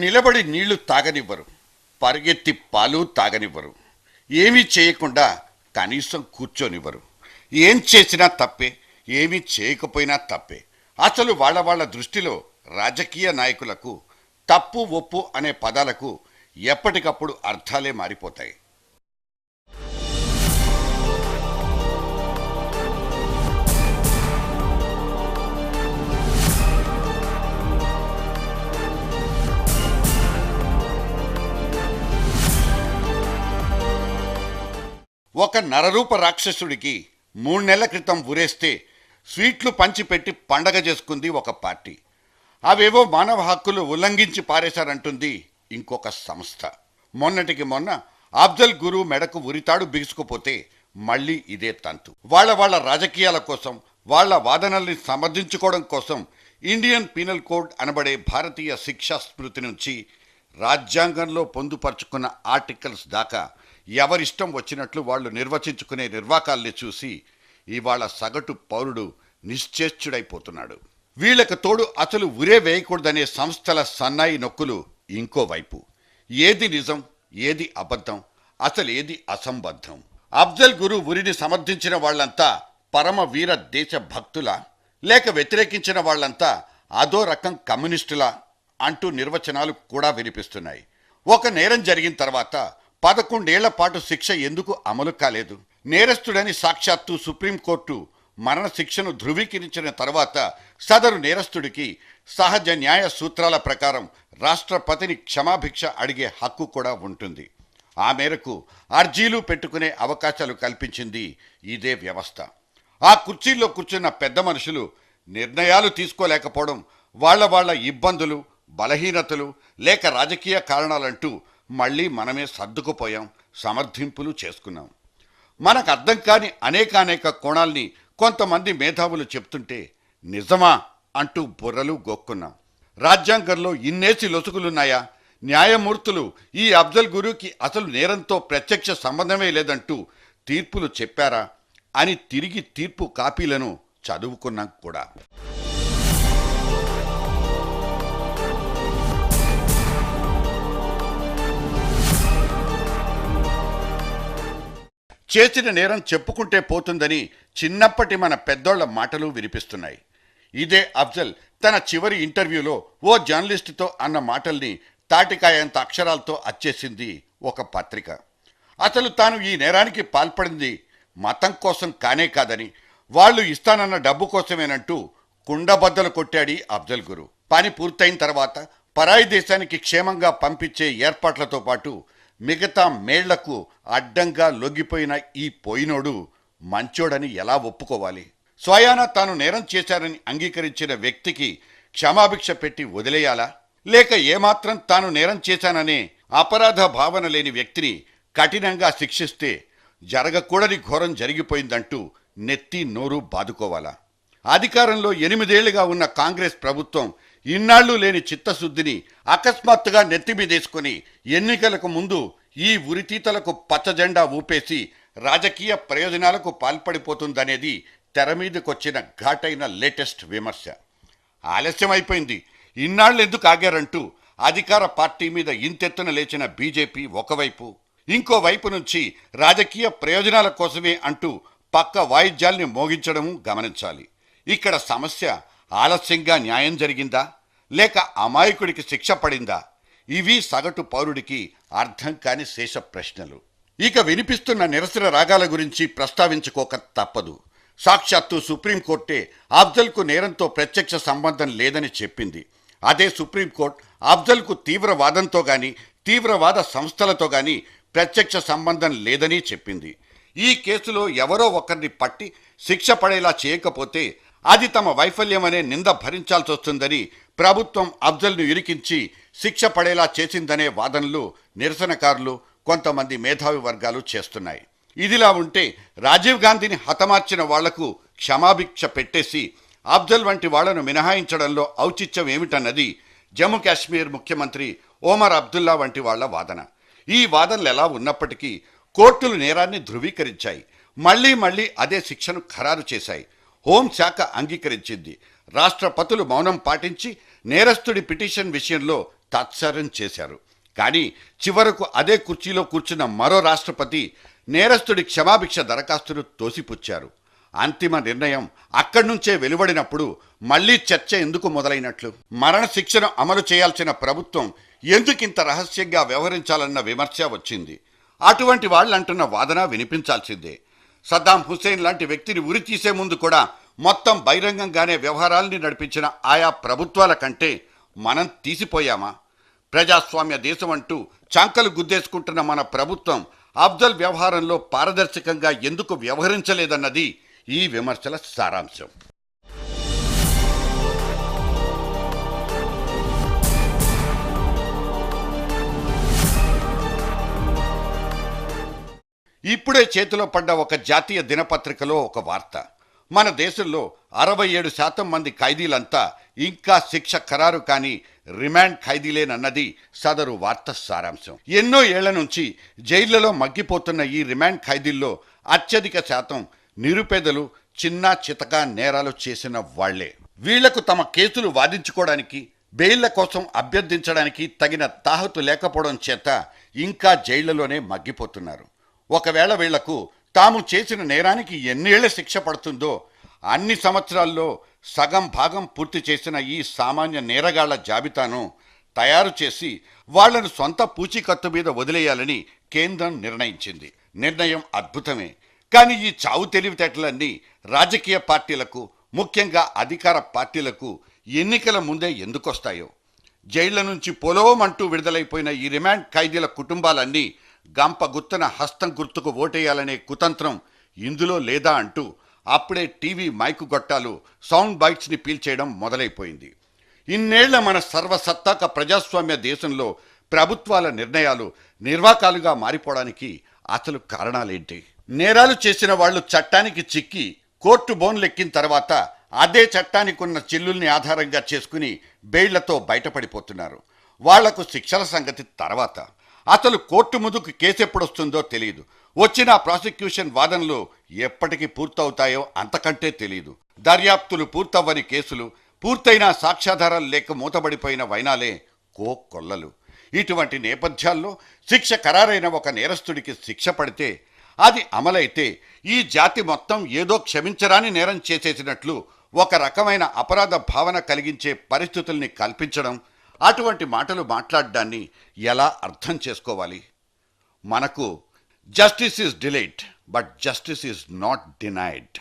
నిలబడి నీళ్లు తాగనివ్వరు, పరిగెత్తి పాలు తాగనివ్వరు, ఏమీ చేయకుండా కనీసం కూర్చోనివ్వరు. ఏం చేసినా తప్పే, ఏమీ చేయకపోయినా తప్పే. అసలు వాళ్ళ దృష్టిలో రాజకీయ నాయకులకు తప్పు ఒప్పు అనే పదాలకు ఎప్పటికప్పుడు అర్థాలే మారిపోతాయి. ఒక నరరూప రాక్షసుడికి 3 నెలల క్రితం ఉరేస్తే స్వీట్లు పంచిపెట్టి పండగ చేసుకుంది ఒక పార్టీ. అవేవో మానవ హక్కులు ఉల్లంఘించి పారేశారంటుంది ఇంకొక సంస్థ. మొన్నటికి మొన్న అఫ్జల్ గురు మెడకు ఉరితాడు బిగుసుకుపోతే మళ్ళీ ఇదే తంతు. వాళ్ళ రాజకీయాల కోసం, వాళ్ళ వాదనల్ని సమర్థించుకోవడం కోసం ఇండియన్ పీనల్ కోడ్ అనబడే భారతీయ శిక్షా స్మృతి నుంచి రాజ్యాంగంలో పొందుపరుచుకున్న ఆర్టికల్స్ దాకా ఎవరిష్టం వచ్చినట్లు వాళ్ళు నిర్వచించుకునే నిర్వాకాల్ని చూసి ఇవాళ సగటు పౌరుడు నిశ్చేష్టుడైపోతున్నాడు. వీళ్లకు తోడు అసలు ఉరే వేయకూడదనే సంస్థల సన్నాయి నొక్కులు ఇంకోవైపు. ఏది నిజం, ఏది అబద్ధం, అసలు ఏది అసంబద్ధం? అఫ్జల్ గురు ఉరిని సమర్థించిన వాళ్లంతా పరమ వీర దేశ భక్తులా, లేక వ్యతిరేకించిన వాళ్లంతా అదో రకం కమ్యూనిస్టులా అంటూ నిర్వచనాలు కూడా వినిపిస్తున్నాయి. ఒక నేరం జరిగిన తర్వాత 11 ఏళ్ల పాటు శిక్ష ఎందుకు అమలు కాలేదు? నేరస్తుడని సాక్షాత్తు సుప్రీంకోర్టు మరణ శిక్షను ధృవీకరించిన తర్వాత సదరు నేరస్తుడికి సహజ న్యాయ సూత్రాల ప్రకారం రాష్ట్రపతిని క్షమాభిక్ష అడిగే హక్కు కూడా ఉంటుంది. ఆ మేరకు అర్జీలు పెట్టుకునే అవకాశాలు కల్పించింది ఇదే వ్యవస్థ. ఆ కుర్చీల్లో కూర్చున్న పెద్ద మనుషులు నిర్ణయాలు తీసుకోలేకపోవడం, వాళ్ళ ఇబ్బందులు, బలహీనతలు లేక రాజకీయ కారణాలంటూ మళ్ళీ మనమే సర్దుకుపోయాం, సమర్థింపులు చేసుకున్నాం. మనకు అర్థం కాని అనేక కోణాల్ని కొంతమంది మేధావులు చెప్తుంటే నిజమా అంటూ బుర్రలు గోక్కున్నాం. రాజ్యాంగంలో ఇన్నేసి లొసుగులున్నాయా? న్యాయమూర్తులు ఈ అఫ్జల్ గురుకి అసలు నేరంతో ప్రత్యక్ష సంబంధమే లేదంటూ తీర్పులు చెప్పారా అని తిరిగి తీర్పు కాపీలను చదువుకున్నాం కూడా. చేసిన నేరం చెప్పుకుంటే పోతుందని చిన్నప్పటి మన పెద్దోళ్ల మాటలు వినిపిస్తున్నాయి. ఇదే అఫ్జల్ తన చివరి ఇంటర్వ్యూలో ఓ జర్నలిస్టుతో అన్న మాటల్ని తాటికాయంత అక్షరాలతో అచ్చేసింది ఒక పత్రిక. అసలు తాను ఈ నేరానికి పాల్పడింది మతం కోసం కానే కాదని, వాళ్ళు ఇస్తానన్న డబ్బు కోసమేనంటూ కుండబద్దలు కొట్టాడి అఫ్జల్ గురు. పని పూర్తయిన తర్వాత పరాయి దేశానికి క్షేమంగా పంపించే ఏర్పాట్లతో పాటు మిగతా మేళ్లకు అడ్డంగా లొంగిపోయిన ఈ పోయినోడు మంచోడని ఎలా ఒప్పుకోవాలి? స్వయాన తాను నేరం చేశారని అంగీకరించిన వ్యక్తికి క్షమాభిక్ష పెట్టి వదిలేయాలా? లేక ఏమాత్రం తాను నేరం చేశాననే అపరాధ భావన లేని వ్యక్తిని కఠినంగా శిక్షిస్తే జరగకూడని ఘోరం జరిగిపోయిందంటూ నెత్తి నోరు బాదుకోవాలా? అధికారంలో 8 ఏళ్లుగా ఉన్న కాంగ్రెస్ ప్రభుత్వం ఇన్నాళ్లు లేని చిత్తశుద్ధిని అకస్మాత్తుగా నెత్తిమీదేసుకుని ఎన్నికలకు ముందు ఈ ఉరితీతలకు పచ్చజెండా ఊపేసి రాజకీయ ప్రయోజనాలకు పాల్పడిపోతుందనేది తెరమీదకొచ్చిన ఘాటైన లేటెస్ట్ విమర్శ. ఆలస్యమైపోయింది, ఇన్నాళ్ళు ఎందుకు ఆగారంటూ అధికార పార్టీ మీద ఇంతెత్తున లేచిన బీజేపీ ఒకవైపు, ఇంకోవైపు నుంచి రాజకీయ ప్రయోజనాల కోసమే అంటూ పక్క వాయిద్యాల్ని మోగించడము గమనించాలి. ఇక్కడ సమస్య ఆలస్యంగా న్యాయం జరిగిందా, లేక అమాయకుడికి శిక్ష పడిందా? ఇవి సగటు పౌరుడికి అర్థం కాని శేష ప్రశ్నలు. ఇక వినిపిస్తున్న నిరసన రాగాల గురించి ప్రస్తావించుకోక తప్పదు. సాక్షాత్తు సుప్రీంకోర్టే అఫ్జల్కు నేరంతో ప్రత్యక్ష సంబంధం లేదని చెప్పింది. అదే సుప్రీంకోర్టు అఫ్జల్కు తీవ్రవాదంతో గాని, తీవ్రవాద సంస్థలతో గాని ప్రత్యక్ష సంబంధం లేదని చెప్పింది. ఈ కేసులో ఎవరో ఒకరిని పట్టి శిక్ష పడేలా చేయకపోతే అది తమ వైఫల్యమనే నింద భరించాల్సి వస్తుందని ప్రభుత్వం అఫ్జల్ను ఇరికించి శిక్ష పడేలా చేసిందనే వాదనలు నిరసనకారులు, కొంతమంది మేధావి వర్గాలు చేస్తున్నాయి. ఇదిలా ఉంటే రాజీవ్ గాంధీని హతమార్చిన వాళ్లకు క్షమాభిక్ష పెట్టేసి అఫ్జల్ వంటి వాళ్లను మినహాయించడంలో ఔచిత్యం ఏమిటన్నది జమ్మూ కాశ్మీర్ ముఖ్యమంత్రి ఒమర్ అబ్దుల్లా వంటి వాళ్ల వాదన. ఈ వాదనలు ఎలా ఉన్నప్పటికీ కోర్టులు నేరాన్ని ధృవీకరించాయి. మళ్లీ అదే శిక్షను ఖరారు చేశాయి. హోంశాఖ అంగీకరించింది. రాష్ట్రపతులు మౌనం పాటించి నేరస్తుడి పిటిషన్ విషయంలో తాత్సారం చేశారు. కానీ చివరకు అదే కుర్చీలో కూర్చున్న మరో రాష్ట్రపతి నేరస్తుడి క్షమాభిక్ష దరఖాస్తును తోసిపుచ్చారు. అంతిమ నిర్ణయం అక్కడి నుంచే వెలువడినప్పుడు మళ్లీ చర్చ ఎందుకు మొదలైనట్లు? మరణశిక్షను అమలు చేయాల్సిన ప్రభుత్వం ఎందుకింత రహస్యంగా వ్యవహరించాలన్న విమర్శ వచ్చింది. అటువంటి వాళ్ళంటున్న వాదన వినిపించాల్సిందే. సద్దాం హుస్సేన్ లాంటి వ్యక్తిని ఉరి తీసే ముందు కూడా మొత్తం బహిరంగంగానే వ్యవహారాల్ని నడిపించిన ఆయా ప్రభుత్వాల కంటే మనం తీసిపోయామా? ప్రజాస్వామ్య దేశం అంటూ చంకలు గుద్దేసుకుంటున్న మన ప్రభుత్వం అఫ్జల్ వ్యవహారంలో పారదర్శకంగా ఎందుకు వ్యవహరించలేదన్నది ఈ విమర్శల సారాంశం. ఇప్పుడే చేతిలో పడ్డ ఒక జాతీయ దినపత్రికలో ఒక వార్త. మన దేశంలో 67% మంది ఖైదీలంతా ఇంకా శిక్ష ఖరారు కాని రిమాండ్ ఖైదీలేనన్నది సదరు వార్త సారాంశం. ఎన్నో ఏళ్ల నుంచి జైళ్లలో మగ్గిపోతున్న ఈ రిమాండ్ ఖైదీల్లో అత్యధిక శాతం నిరుపేదలు, చిన్న చితక నేరాలు చేసిన వాళ్లే. వీళ్లకు తమ కేసులు వాదించుకోవడానికి, బెయిళ్ల కోసం అభ్యర్థించడానికి తగిన తాహతు లేకపోవడం చేత ఇంకా జైళ్లలోనే మగ్గిపోతున్నారు. ఒకవేళ వీళ్లకు తాము చేసిన నేరానికి ఎన్నేళ్ల శిక్ష పడుతుందో అన్ని సంవత్సరాల్లో సగం భాగం పూర్తి చేసిన ఈ సామాన్య నేరగాళ్ల జాబితాను తయారు చేసి వాళ్లను సొంత పూచీకత్తు మీద వదిలేయాలని కేంద్రం నిర్ణయించింది. నిర్ణయం అద్భుతమే. కానీ ఈ చావు తెలివితేటలన్నీ రాజకీయ పార్టీలకు, ముఖ్యంగా అధికార పార్టీలకు ఎన్నికల ముందే ఎందుకొస్తాయో? జైళ్ల నుంచి పొలోమంటూ విడుదలైపోయిన ఈ రిమాండ్ ఖైదీల కుటుంబాలన్నీ గంప గుత్తన హస్తం గుర్తుకు ఓటేయాలనే కుతంత్రం ఇందులో లేదా అంటూ అప్పుడే టీవీ మైకు గొట్టాలు సౌండ్ బైట్స్ని పీల్చేయడం మొదలైపోయింది. ఇన్నేళ్ల మన సర్వసత్తాక ప్రజాస్వామ్య దేశంలో ప్రభుత్వాల నిర్ణయాలు నిర్వాకాలుగా మారిపోవడానికి అసలు కారణాలేంటి? నేరాలు చేసిన వాళ్లు చట్టానికి చిక్కి కోర్టు బోన్లెక్కిన తర్వాత అదే చట్టానికి ఉన్న చిల్లుల్ని ఆధారంగా చేసుకుని బెయిళ్లతో బయటపడిపోతున్నారు. వాళ్లకు శిక్షల సంగతి తర్వాత. అసలు కోర్టు ముందుకు కేసెప్పుడొస్తుందో తెలియదు. వచ్చిన ప్రాసిక్యూషన్ వాదనలు ఎప్పటికి పూర్తవుతాయో అంతకంటే తెలియదు. దర్యాప్తులు పూర్తవ్వని కేసులు, పూర్తయిన సాక్ష్యాధారాలు లేక మూతబడిపోయిన వైనాలే కోకొల్లలు. ఇటువంటి నేపథ్యాల్లో శిక్ష ఖరారైన ఒక నేరస్తుడికి శిక్ష పడితే, అది అమలైతే ఈ జాతి మొత్తం ఏదో క్షమించరాని నేరం చేసేసినట్లు ఒక రకమైన అపరాధ భావన కలిగించే పరిస్థితుల్ని కల్పించడం, అటువంటి మాటలు మాట్లాడడాన్ని ఎలా అర్థం చేసుకోవాలి? మనకు justice is delayed, but justice is not denied.